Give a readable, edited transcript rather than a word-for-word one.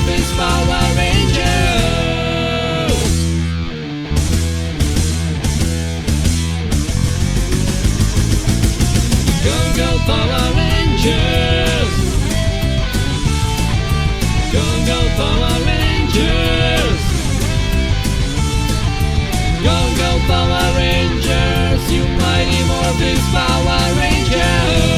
Morphins Power Rangers. Go go Power Rangers. Go go Power Rangers. Go go Power Rangers. You mighty Morphins Power Rangers.